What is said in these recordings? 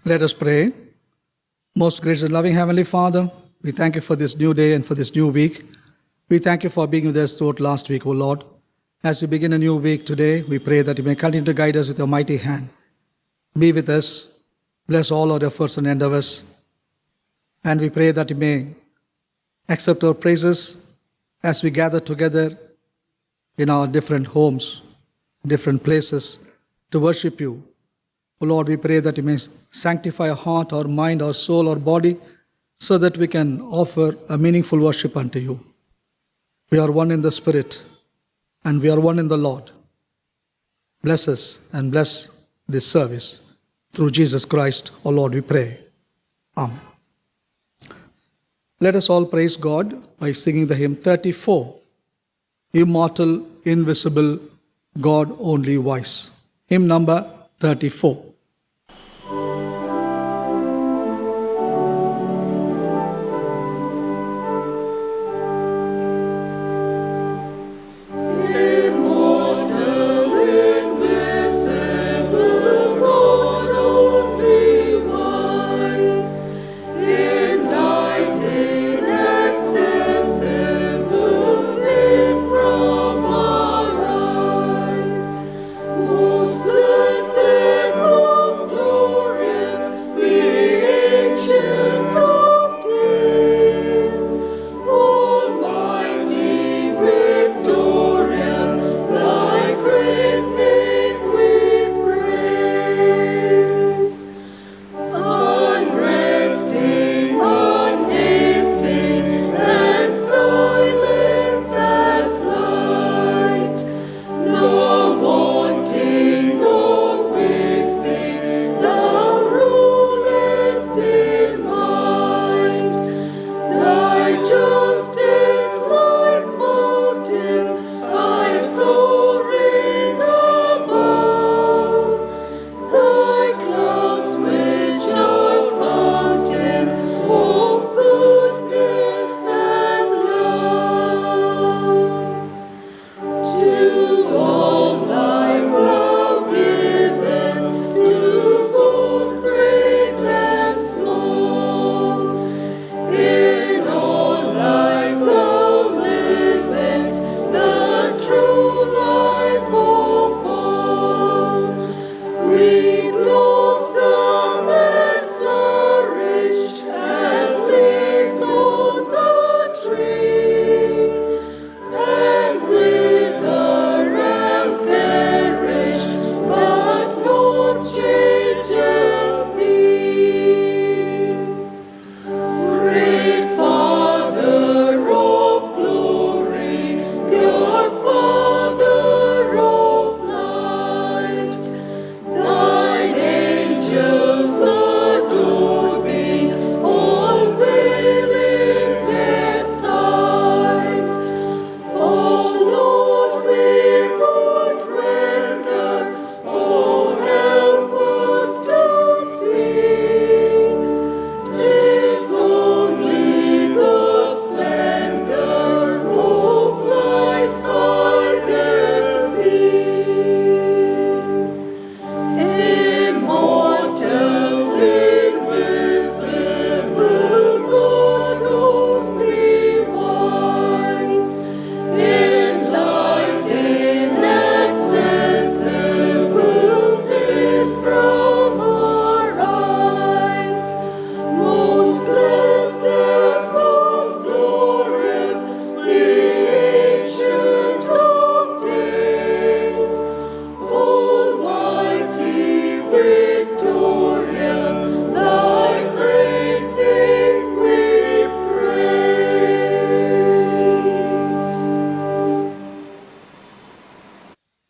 Let us pray. Most gracious and loving Heavenly Father, we thank you for this new day and for this new week. We thank you for being with us throughout last week, O Lord. As we begin a new week today, we pray that you may continue to guide us with your mighty hand. Be with us. Bless all our efforts and endeavors. And we pray that you may accept our praises as we gather together in our different homes, different places to worship you. O Lord, we pray that you may sanctify our heart, our mind, our soul, our body, so that we can offer a meaningful worship unto you. We are one in the Spirit, and we are one in the Lord. Bless us and bless this service. Through Jesus Christ, our Lord, we pray. Amen. Let us all praise God by singing the hymn 34, Immortal, Invisible, God Only Wise. Hymn number 34.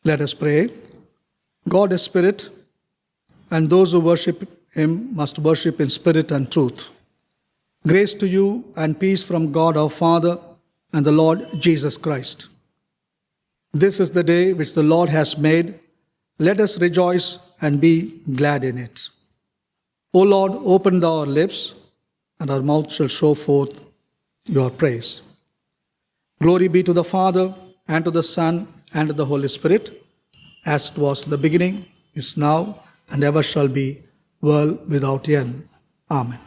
Let us pray. God is spirit, and those who worship him must worship in spirit and truth. Grace to you and peace from God our Father and the Lord Jesus Christ. This is the day which the Lord has made. Let us rejoice and be glad in it. O Lord, open thou our lips, and our mouth shall show forth your praise. Glory be to the Father, and to the Son, and to the Holy Spirit, as it was in the beginning, is now, and ever shall be, world without end. Amen.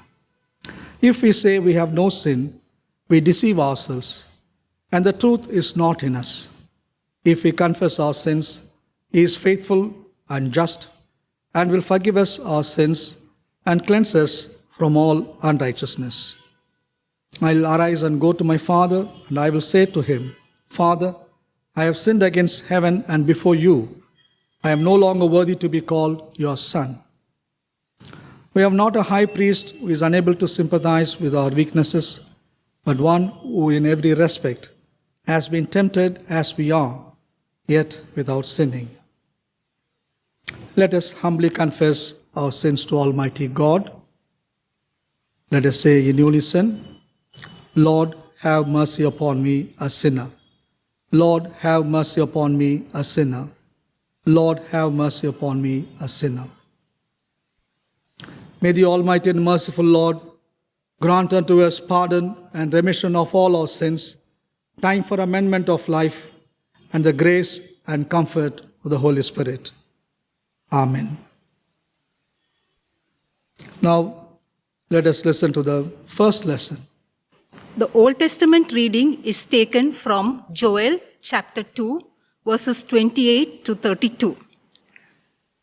If we say we have no sin, we deceive ourselves, and the truth is not in us. If we confess our sins, He is faithful and just, and will forgive us our sins and cleanse us from all unrighteousness. I will arise and go to my father, and I will say to him, Father, I have sinned against heaven and before you. I am no longer worthy to be called your son. We have not a high priest who is unable to sympathize with our weaknesses, but one who in every respect has been tempted as we are, yet without sinning. Let us humbly confess our sins to Almighty God. Let us say in unison, Lord, have mercy upon me, a sinner. Lord, have mercy upon me, a sinner. Lord, have mercy upon me, a sinner. May the Almighty and merciful Lord grant unto us pardon and remission of all our sins, time for amendment of life, and the grace and comfort of the Holy Spirit. Amen. Now, let us listen to the first lesson. The Old Testament reading is taken from Joel chapter 2, verses 28 to 32.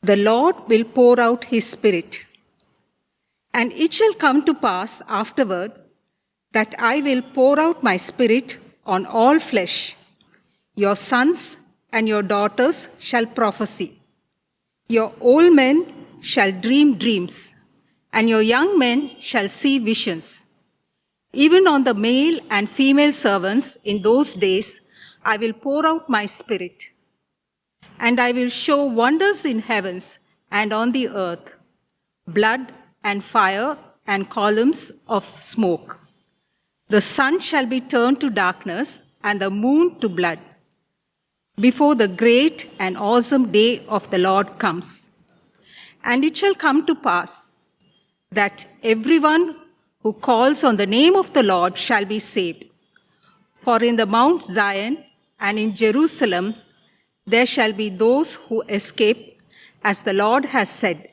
The Lord will pour out His Spirit, and it shall come to pass afterward that I will pour out my Spirit on all flesh. Your sons and your daughters shall prophesy. Your old men shall dream dreams, and your young men shall see visions. Even on the male and female servants in those days, I will pour out my Spirit, and I will show wonders in heavens and on the earth, blood and fire and columns of smoke. The sun shall be turned to darkness and the moon to blood, before the great and awesome day of the Lord comes. And it shall come to pass that everyone who calls on the name of the Lord shall be saved. For in the Mount Zion and in Jerusalem there shall be those who escape, as the Lord has said,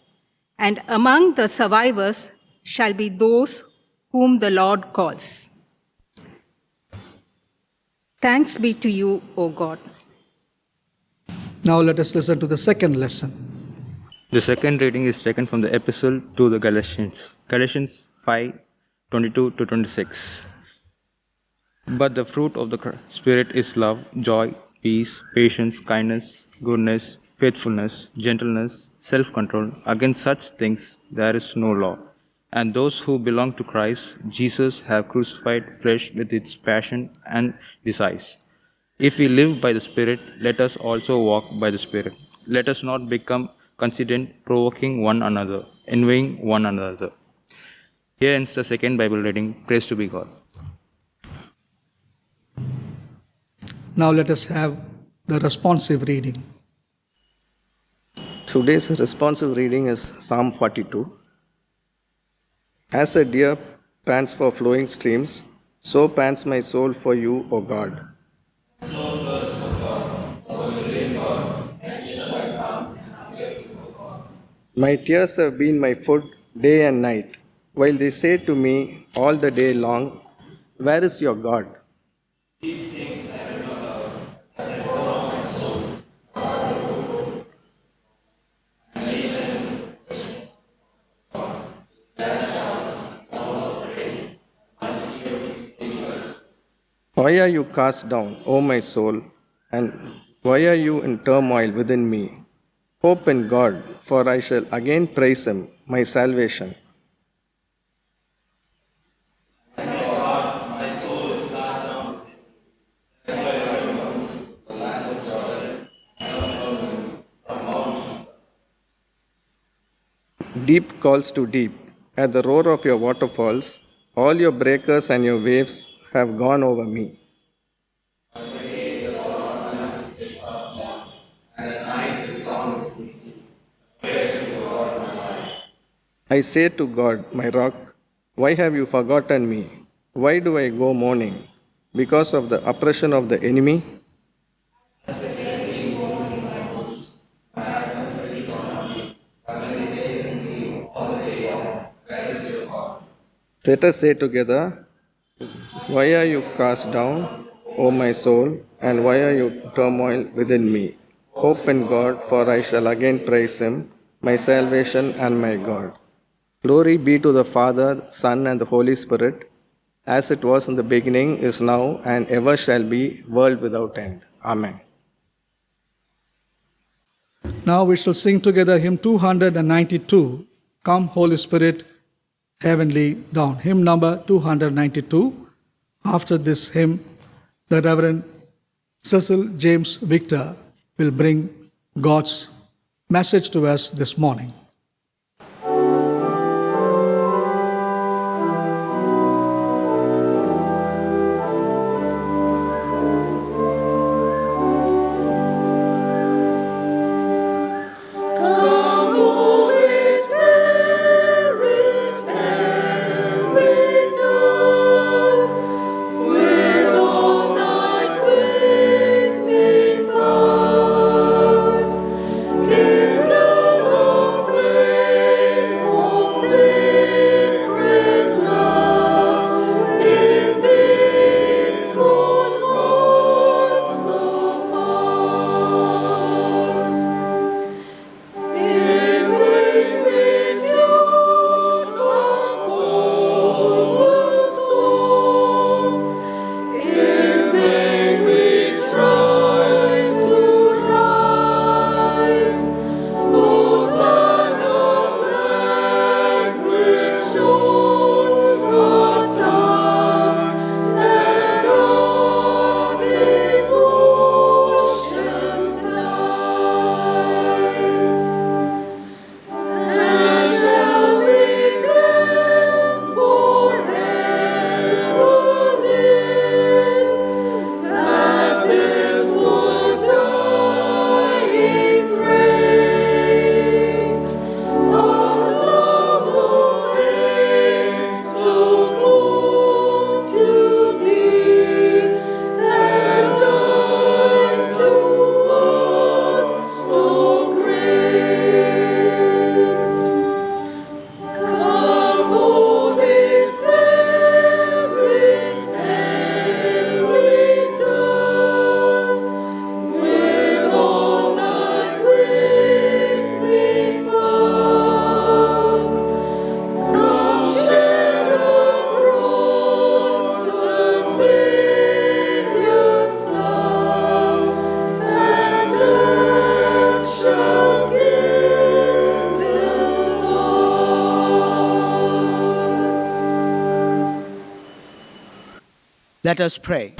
and among the survivors shall be those whom the Lord calls. Thanks be to you, O God. Now let us listen to the second lesson. The second reading is taken from the Epistle to the Galatians, Galatians 5:22 to 26. But the fruit of the Spirit is love, joy, peace, patience, kindness, goodness, faithfulness, gentleness, self-control. Against such things there is no law. And those who belong to Christ Jesus have crucified flesh with its passion and desires. If we live by the Spirit, let us also walk by the Spirit. Let us not become conceited, provoking one another, envying one another. Here ends the second Bible reading. Praise to be God. Now let us have the responsive reading. Today's responsive reading is Psalm 42. As a deer pants for flowing streams, so pants my soul for you, O God. My tears have been my food day and night, while they say to me all the day long, where is your God? Why are you cast down, O my soul, and why are you in turmoil within me? Hope in God, for I shall again praise Him, my salvation. Deep calls to deep. At the roar of your waterfalls, all your breakers and your waves have gone over me. I say to God, my rock, why have you forgotten me? Why do I go mourning? Because of the oppression of the enemy? Let us say together, why are you cast down, O my soul, and why are you turmoil within me? Hope in God, for I shall again praise him, my salvation and my God. Glory be to the Father, Son, and the Holy Spirit, as it was in the beginning, is now, and ever shall be, world without end. Amen. Now we shall sing together hymn 292, Come Holy Spirit, Heavenly Down. Hymn number 292. After this hymn, the Reverend Cecil James Victor will bring God's message to us this morning. Let us pray.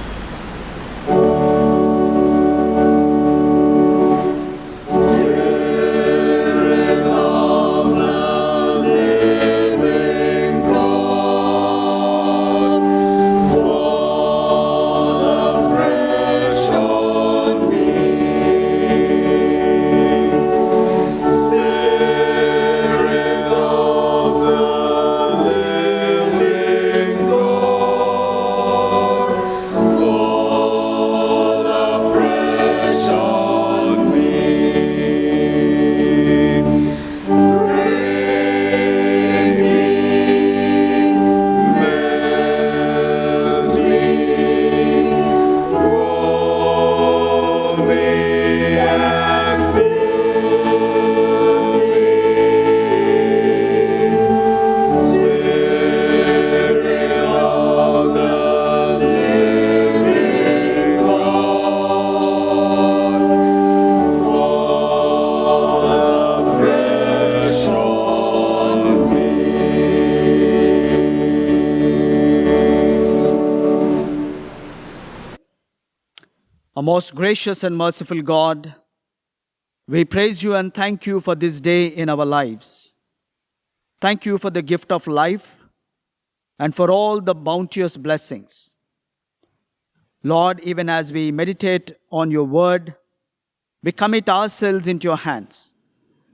Our most gracious and merciful God, we praise you and thank you for this day in our lives. Thank you for the gift of life and for all the bounteous blessings. Lord, even as we meditate on your word, we commit ourselves into your hands.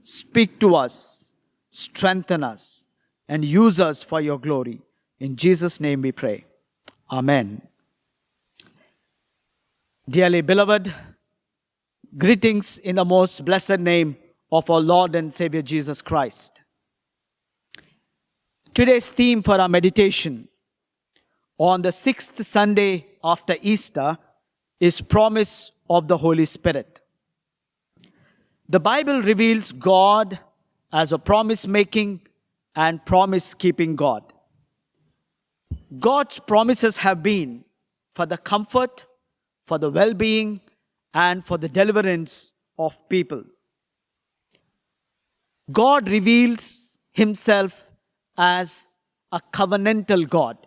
Speak to us, strengthen us, and use us for your glory. In Jesus' name we pray. Amen. Dearly beloved, greetings in the most blessed name of our Lord and Savior Jesus Christ. Today's theme for our meditation on the sixth Sunday after Easter is promise of the Holy Spirit. The Bible reveals God as a promise-making and promise-keeping God. God's promises have been for the comfort, for the well-being, and for the deliverance of people. God reveals himself as a covenantal God.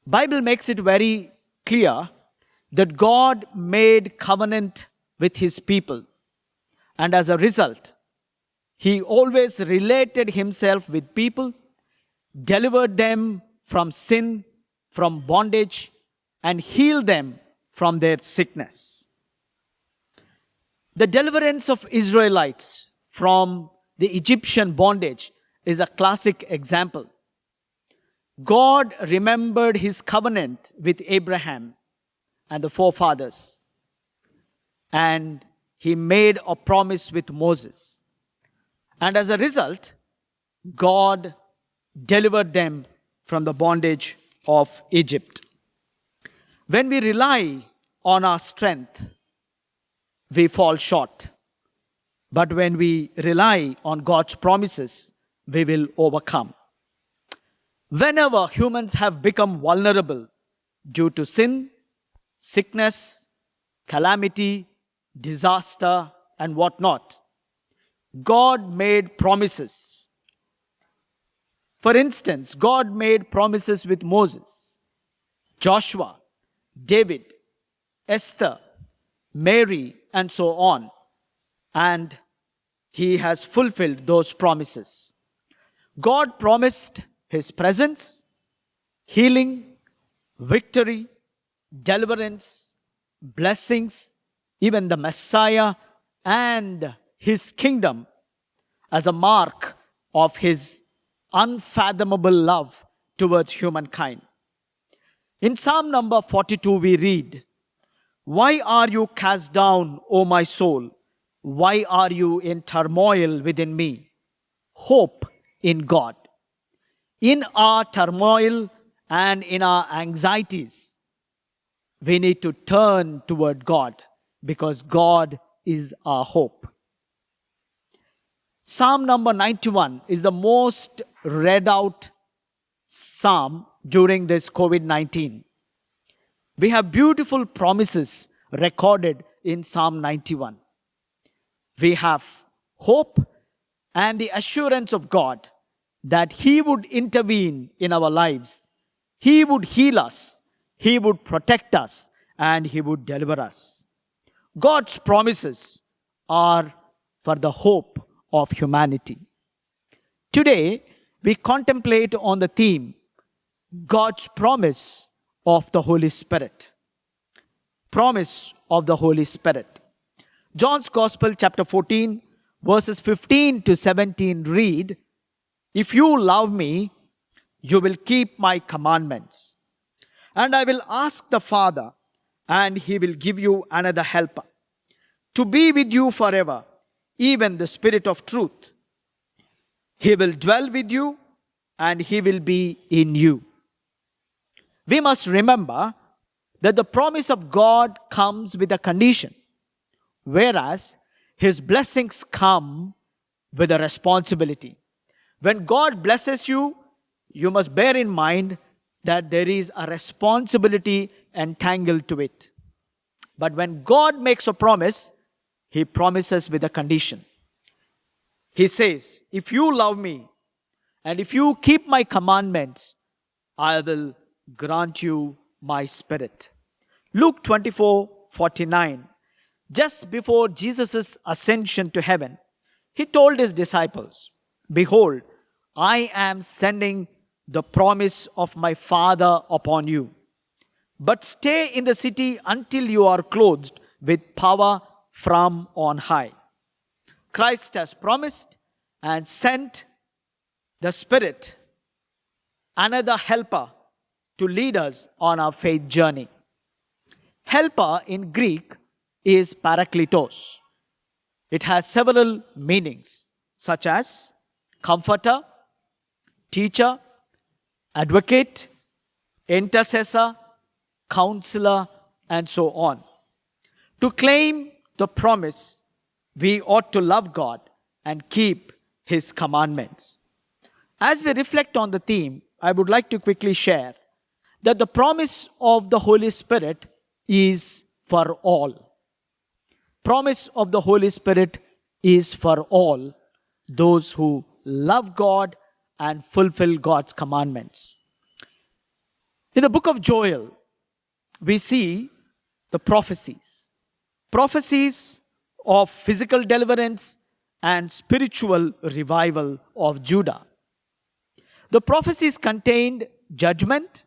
Bible makes it very clear that God made covenant with his people, and as a result, he always related himself with people, delivered them from sin, from bondage, and healed them from their sickness. The deliverance of Israelites from the Egyptian bondage is a classic example. God remembered his covenant with Abraham and the forefathers, and he made a promise with Moses. And as a result, God delivered them from the bondage of Egypt. When we rely on our strength, we fall short. But when we rely on God's promises, we will overcome. Whenever humans have become vulnerable due to sin, sickness, calamity, disaster, and whatnot, God made promises. For instance, God made promises with Moses, Joshua, David, Esther, Mary, and so on. And he has fulfilled those promises. God promised his presence, healing, victory, deliverance, blessings, even the Messiah and his kingdom as a mark of his unfathomable love towards humankind. In Psalm number 42 we read, "Why are you cast down, O my soul? Why are you in turmoil within me? Hope in God." In our turmoil and in our anxieties, we need to turn toward God because God is our hope. Psalm number 91 is the most read out psalm during this COVID-19. We have beautiful promises recorded in Psalm 91. We have hope and the assurance of God that he would intervene in our lives. He would heal us, he would protect us, and he would deliver us. God's promises are for the hope of humanity. Today, we contemplate on the theme, God's promise of the Holy Spirit. Promise of the Holy Spirit. John's Gospel, chapter 14, verses 15 to 17 read, "If you love me, you will keep my commandments. And I will ask the Father, and he will give you another helper, to be with you forever, even the Spirit of truth. He will dwell with you, and he will be in you." We must remember that the promise of God comes with a condition, whereas his blessings come with a responsibility. When God blesses you, you must bear in mind that there is a responsibility entangled to it. But when God makes a promise, he promises with a condition. He says, "If you love me and if you keep my commandments, I will grant you my spirit." Luke 24:49. Just before Jesus' ascension to heaven, he told his disciples, "Behold, I am sending the promise of my Father upon you. But stay in the city until you are clothed with power from on high." Christ has promised and sent the Spirit, another helper, to lead us on our faith journey. Helper in Greek is parakletos. It has several meanings, such as comforter, teacher, advocate, intercessor, counselor, and so on. To claim the promise, we ought to love God and keep His commandments. As we reflect on the theme, I would like to quickly share that the promise of the Holy Spirit is for all. Promise of the Holy Spirit is for all those who love God and fulfill God's commandments. In the book of Joel, we see the prophecies. Prophecies of physical deliverance and spiritual revival of Judah. The prophecies contained judgment,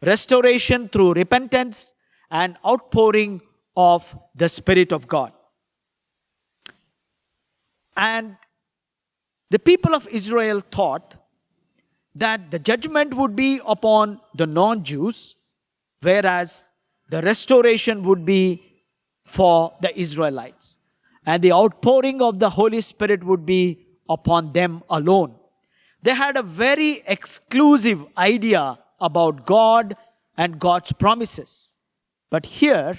restoration through repentance, and outpouring of the Spirit of God. And the people of Israel thought that the judgment would be upon the non-Jews, whereas the restoration would be for the Israelites. And the outpouring of the Holy Spirit would be upon them alone. They had a very exclusive idea about God and God's promises. But here,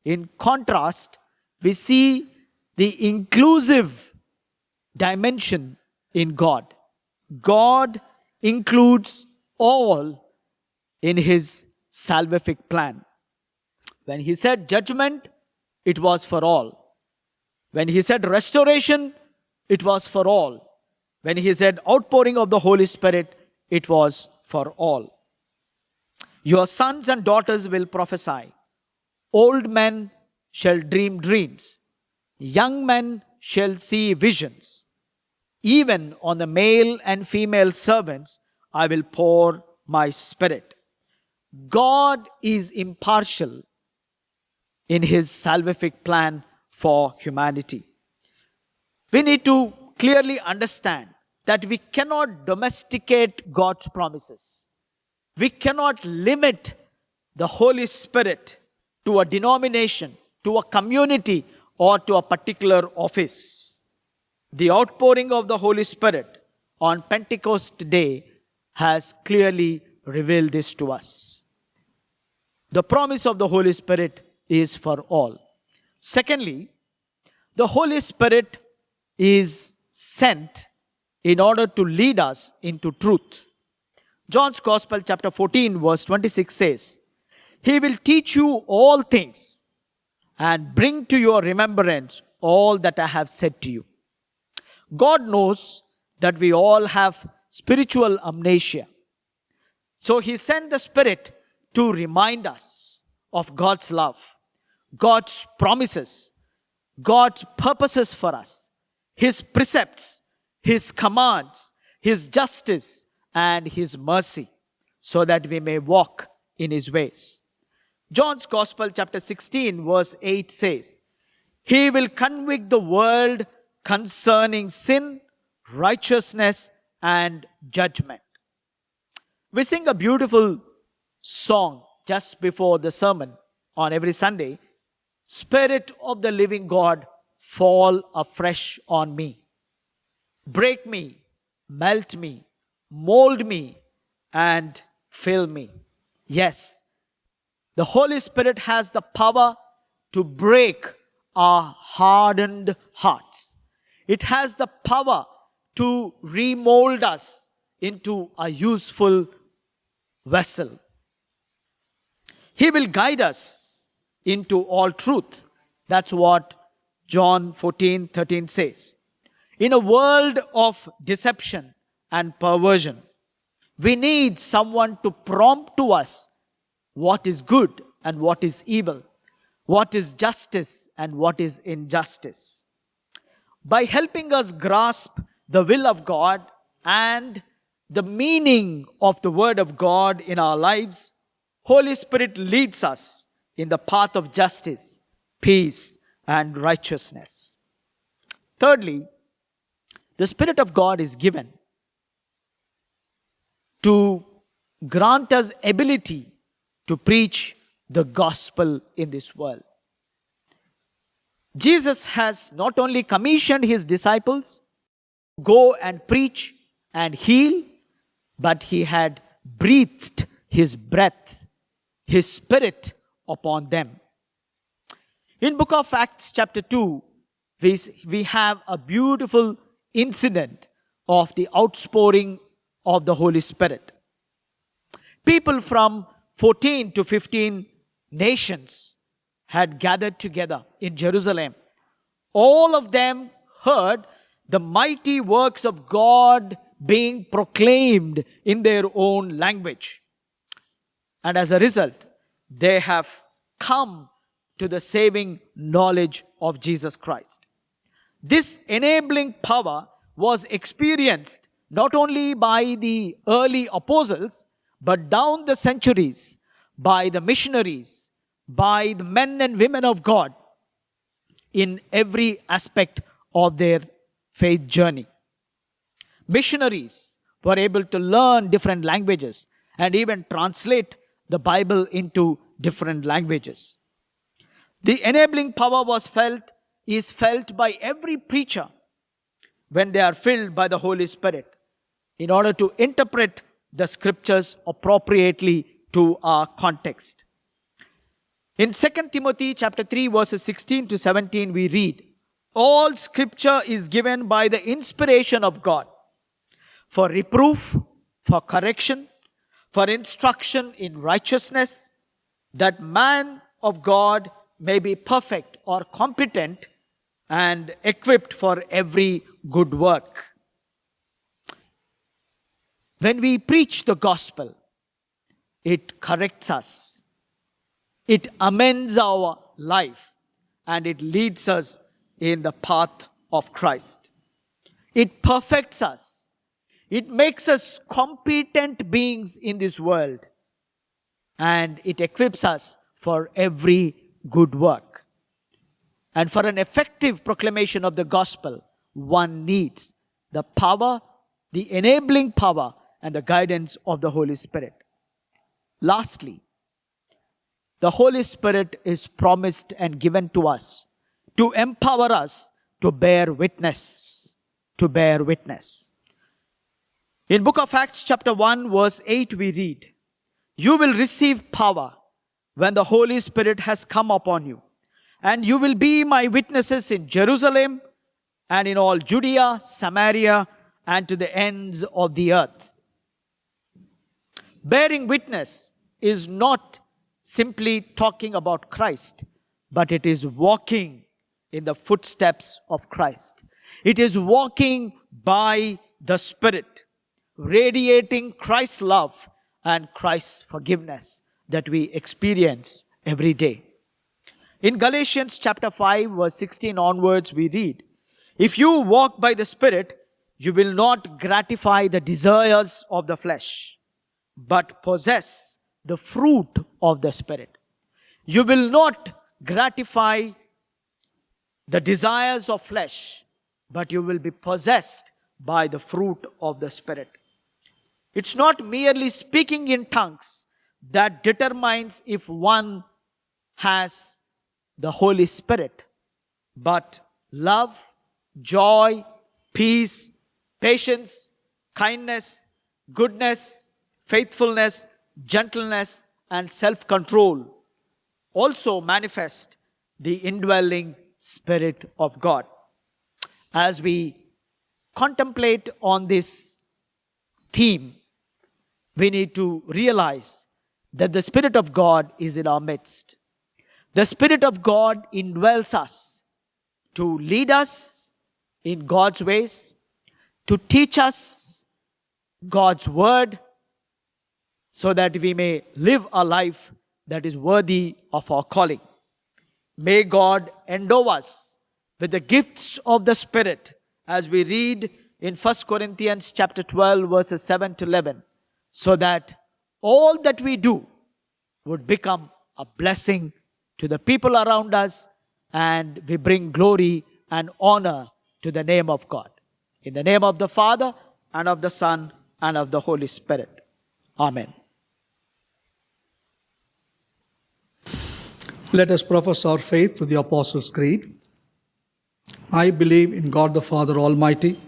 in contrast, we see the inclusive dimension in God. God includes all in His salvific plan. When He said judgment, it was for all. When He said restoration, it was for all. When He said outpouring of the Holy Spirit, it was for all. Your sons and daughters will prophesy. Old men shall dream dreams. Young men shall see visions. Even on the male and female servants, I will pour my Spirit. God is impartial in His salvific plan for humanity. We need to clearly understand that we cannot domesticate God's promises. We cannot limit the Holy Spirit to a denomination, to a community, or to a particular office. The outpouring of the Holy Spirit on Pentecost Day has clearly revealed this to us. The promise of the Holy Spirit is for all. Secondly, the Holy Spirit is sent in order to lead us into truth. John's Gospel chapter 14 verse 26 says, He will teach you all things and bring to your remembrance all that I have said to you. God knows that we all have spiritual amnesia. So He sent the Spirit to remind us of God's love, God's promises, God's purposes for us, His precepts, His commands, His justice, and His mercy, so that we may walk in His ways. John's Gospel chapter 16 verse 8 says, He will convict the world concerning sin, righteousness, and judgment. We sing a beautiful song just before the sermon on every Sunday. Spirit of the living God, fall afresh on me. Break me, melt me, mold me, and fill me. Yes, the Holy Spirit has the power to break our hardened hearts. It has the power to remold us into a useful vessel. He will guide us into all truth. That's what John 14:13 says. In a world of deception and perversion, we need someone to prompt to us what is good and what is evil, what is justice and what is injustice. By helping us grasp the will of God and the meaning of the Word of God in our lives, Holy Spirit leads us in the path of justice, peace, and righteousness. Thirdly, the Spirit of God is given to grant us ability to preach the gospel in this world. Jesus has not only commissioned His disciples, go and preach and heal but he had breathed his breath, his spirit upon them. In book of Acts chapter 2, we have a beautiful incident of the outpouring of the Holy Spirit. People from 14 to 15 nations had gathered together in Jerusalem. All of them heard the mighty works of God being proclaimed in their own language. And as a result, they have come to the saving knowledge of Jesus Christ. This enabling power was experienced not only by the early apostles, but down the centuries by the missionaries, by the men and women of God in every aspect of their faith journey. Missionaries were able to learn different languages and even translate the Bible into different languages. The enabling power is felt by every preacher when they are filled by the Holy Spirit in order to interpret the scriptures appropriately to our context. In 2 Timothy chapter 3 verses 16 to 17 we read, all scripture is given by the inspiration of God for reproof, for correction, for instruction in righteousness, that man of God may be perfect or competent and equipped for every good work. When we preach the gospel, it corrects us, it amends our life, and it leads us in the path of Christ. It perfects us. It makes us competent beings in this world, and it equips us for every good work. And for an effective proclamation of the gospel, one needs the power, the enabling power, and the guidance of the Holy Spirit. Lastly, the Holy Spirit is promised and given to us to empower us to bear witness. To bear witness. In book of Acts chapter 1 verse 8 we read, you will receive power when the Holy Spirit has come upon you, and you will be my witnesses in Jerusalem and in all Judea, Samaria, and to the ends of the earth. Bearing witness is not simply talking about Christ, but it is walking in the footsteps of Christ. It is walking by the Spirit, radiating Christ's love and Christ's forgiveness that we experience every day. In Galatians chapter 5 verse 16 onwards we read, if you walk by the Spirit, you will not gratify the desires of the flesh, but possess the fruit of the Spirit. You will not gratify the desires of flesh, but you will be possessed by the fruit of the Spirit. It's not merely speaking in tongues that determines if one has the Holy Spirit, but love, joy, peace, patience, kindness, goodness, faithfulness, gentleness, and self-control also manifest the indwelling Spirit of God. As we contemplate on this theme, we need to realize that the Spirit of God is in our midst. The Spirit of God indwells us to lead us in God's ways, to teach us God's word, so that we may live a life that is worthy of our calling. May God endow us with the gifts of the Spirit, as we read in 1 Corinthians chapter 12 verses 7 to 11, so that all that we do would become a blessing to the people around us, and we bring glory and honor to the name of God. In the name of the Father, and of the Son, and of the Holy Spirit. Amen. Let us profess our faith to the Apostles' Creed. I believe in God the Father Almighty,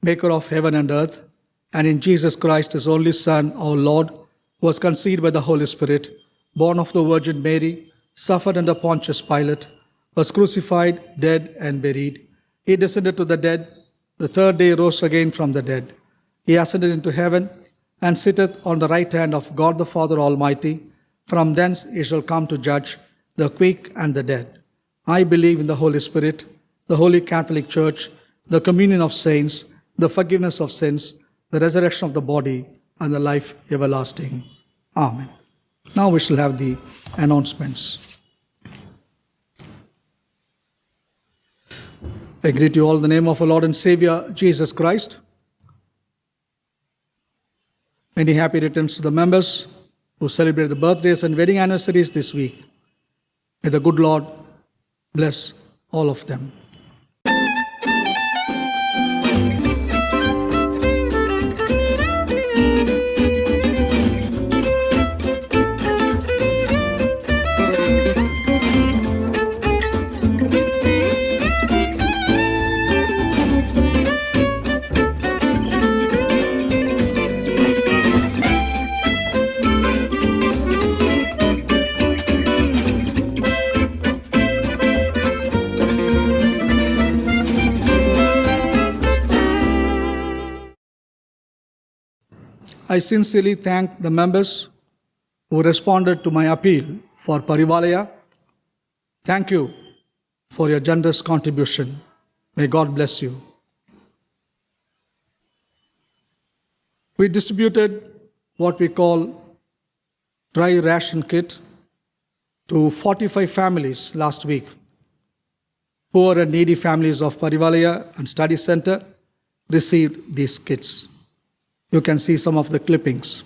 maker of heaven and earth, and in Jesus Christ, his only Son, our Lord, who was conceived by the Holy Spirit, born of the Virgin Mary, suffered under Pontius Pilate, was crucified, dead, and buried. He descended to the dead. The third day rose again from the dead. He ascended into heaven and sitteth on the right hand of God the Father Almighty. From thence he shall come to judge the quick and the dead. I believe in the Holy Spirit, the Holy Catholic Church, the communion of saints, the forgiveness of sins, the resurrection of the body, and the life everlasting. Amen. Now we shall have the announcements. I greet you all in the name of our Lord and Savior, Jesus Christ. Many happy returns to the members who celebrate the birthdays and wedding anniversaries this week. May the good Lord bless all of them. I sincerely thank the members who responded to my appeal for Parivalaya. Thank you for your generous contribution. May God bless you. We distributed what we call dry ration kit to 45 families last week. Poor and needy families of Parivalaya and Study Center received these kits. You can see some of the clippings.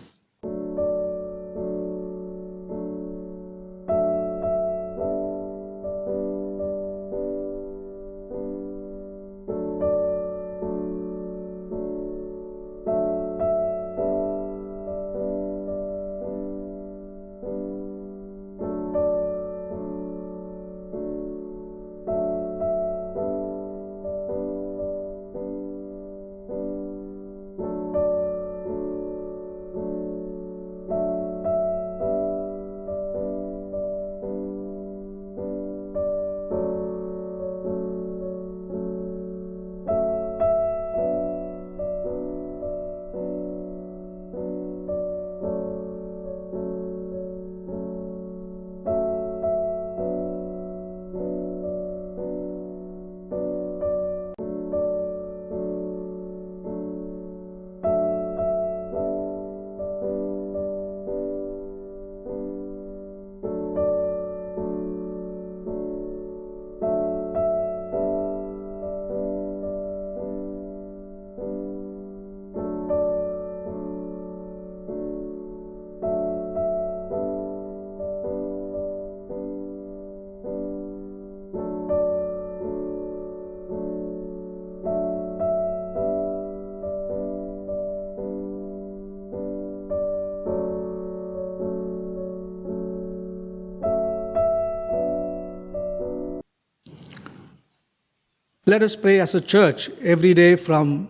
Let us pray as a church every day from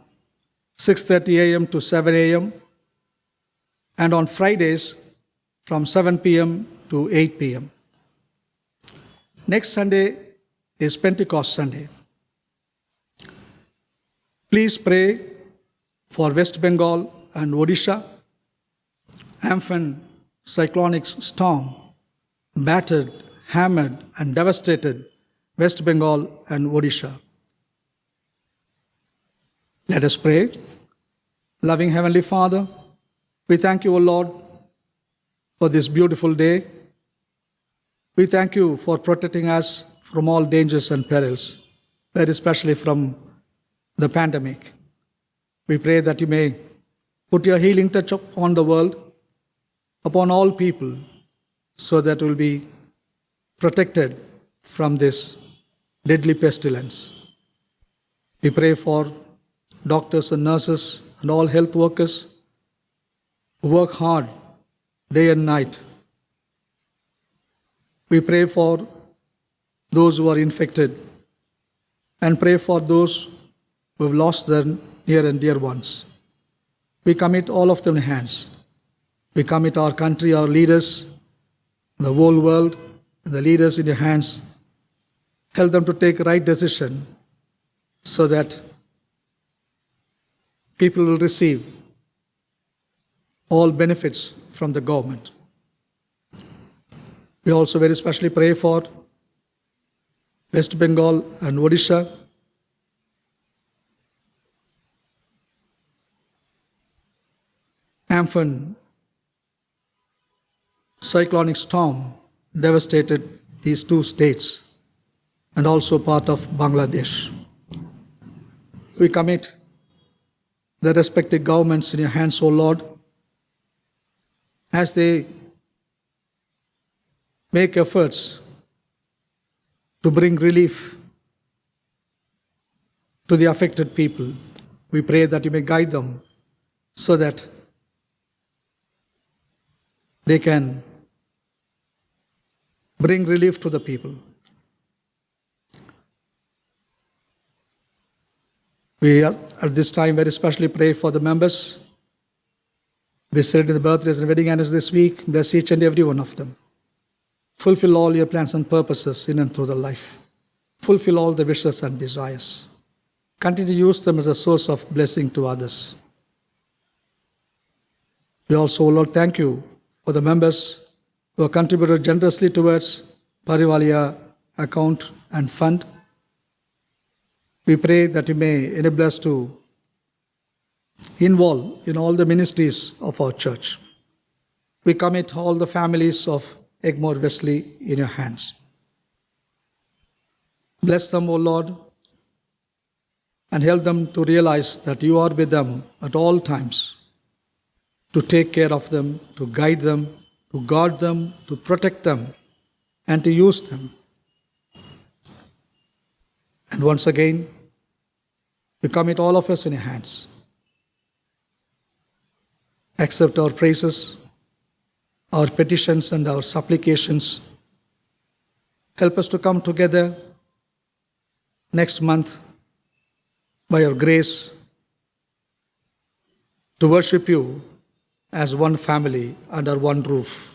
6:30 a.m. to 7 a.m. and on Fridays from 7 p.m. to 8 p.m. Next Sunday is Pentecost Sunday. Please pray for West Bengal and Odisha. Amphan cyclonic storm battered, hammered, and devastated West Bengal and Odisha. Let us pray. Loving Heavenly Father, we thank you, O Lord, for this beautiful day. We thank you for protecting us from all dangers and perils, very especially from the pandemic. We pray that you may put your healing touch upon the world, upon all people, so that we'll be protected from this deadly pestilence. We pray for doctors and nurses and all health workers who work hard day and night. We pray for those who are infected and pray for those who have lost their near and dear ones. We commit all of them in hands. We commit our country, our leaders, the whole world, and the leaders in your hands. Help them to take right decision so that people will receive all benefits from the government. We also very specially pray for West Bengal and Odisha. Amphan cyclonic storm devastated these two states and also part of Bangladesh. We commit the respective governments in your hands, O Lord, as they make efforts to bring relief to the affected people. We pray that you may guide them so that they can bring relief to the people. We at this time very specially pray for the members. We celebrate the birthdays and wedding anniversaries this week. Bless each and every one of them. Fulfill all your plans and purposes in and through their life. Fulfill all the wishes and desires. Continue to use them as a source of blessing to others. We also, Lord, thank you for the members who have contributed generously towards Parivalia account and fund. We pray that you may enable us to involve in all the ministries of our church. We commit all the families of Egmore Wesley in your hands. Bless them, O Lord, and help them to realize that you are with them at all times, to take care of them, to guide them, to guard them, to protect them, and to use them. And once again, we commit all of us in your hands. Accept our praises, our petitions, and our supplications. Help us to come together next month by your grace to worship you as one family under one roof.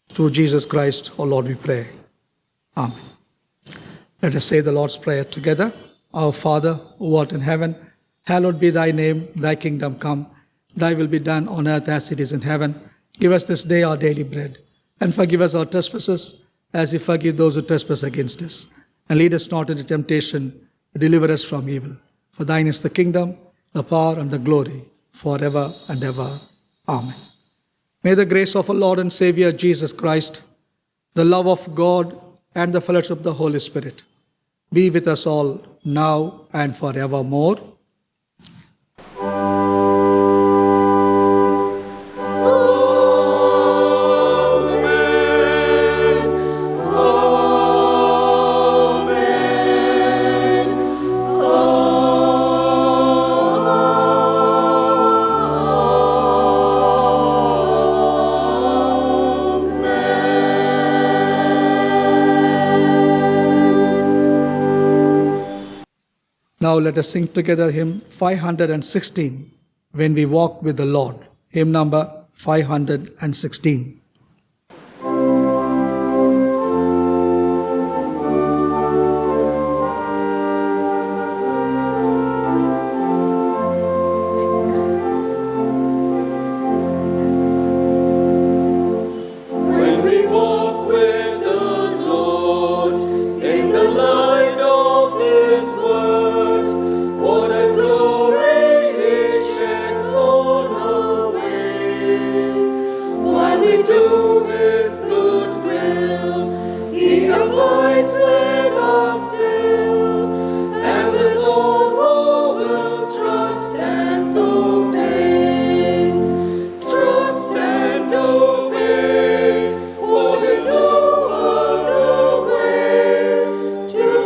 Through Jesus Christ, our Lord, we pray. Amen. Let us say the Lord's Prayer together. Our Father, who art in heaven, hallowed be thy name. Thy kingdom come. Thy will be done on earth as it is in heaven. Give us this day our daily bread, and forgive us our trespasses, as we forgive those who trespass against us. And lead us not into temptation, but deliver us from evil. For thine is the kingdom, the power, and the glory, forever and ever. Amen. May the grace of our Lord and Savior Jesus Christ, the love of God, and the fellowship of the Holy Spirit be with us all now and forevermore. Now let us sing together hymn 516, When We Walk with the Lord. Hymn number 516. When we walk with the Lord in the light of His word, what a glory He sheds on our way. While we do His good will, He abides with us still, and with all who will trust and obey. Trust and obey, for there's no other way to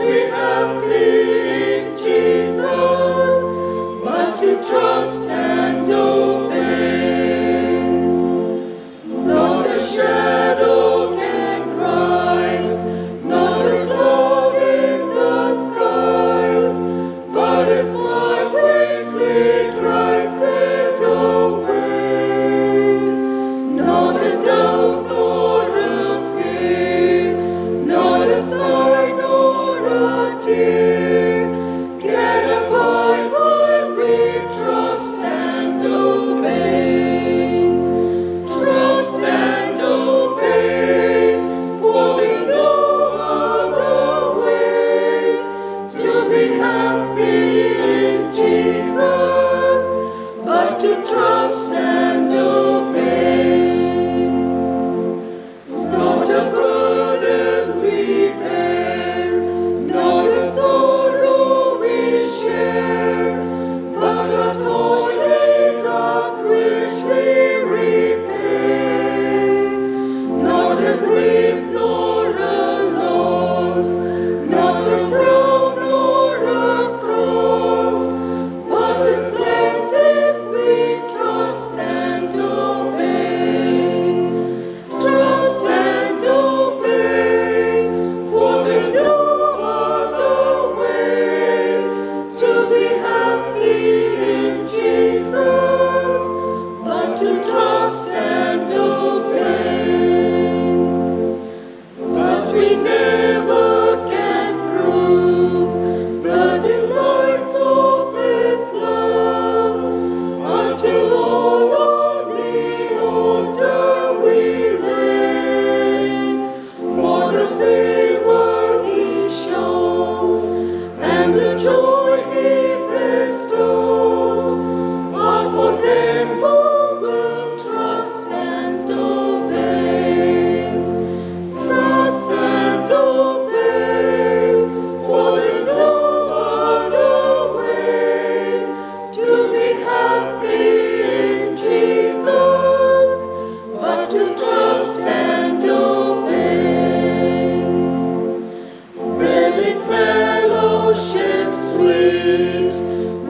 sweet.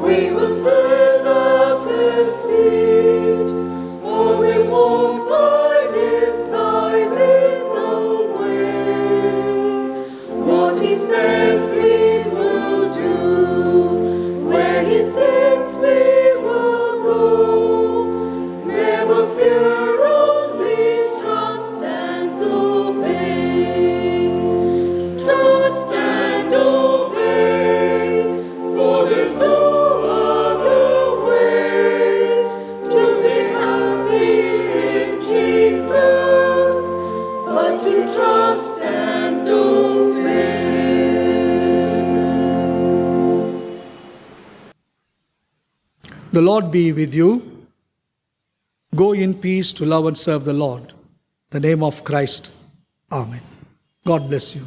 We will sit at his feet, or we walk by his side in the way. What he says we will do, where he sends we will go. Never fear, only trust and obey. Trust and obey, for there's no other way to be happy in Jesus, but to trust and obey. The Lord be with you. Go in peace to love and serve the Lord. In the name of Christ. Amen. God bless you.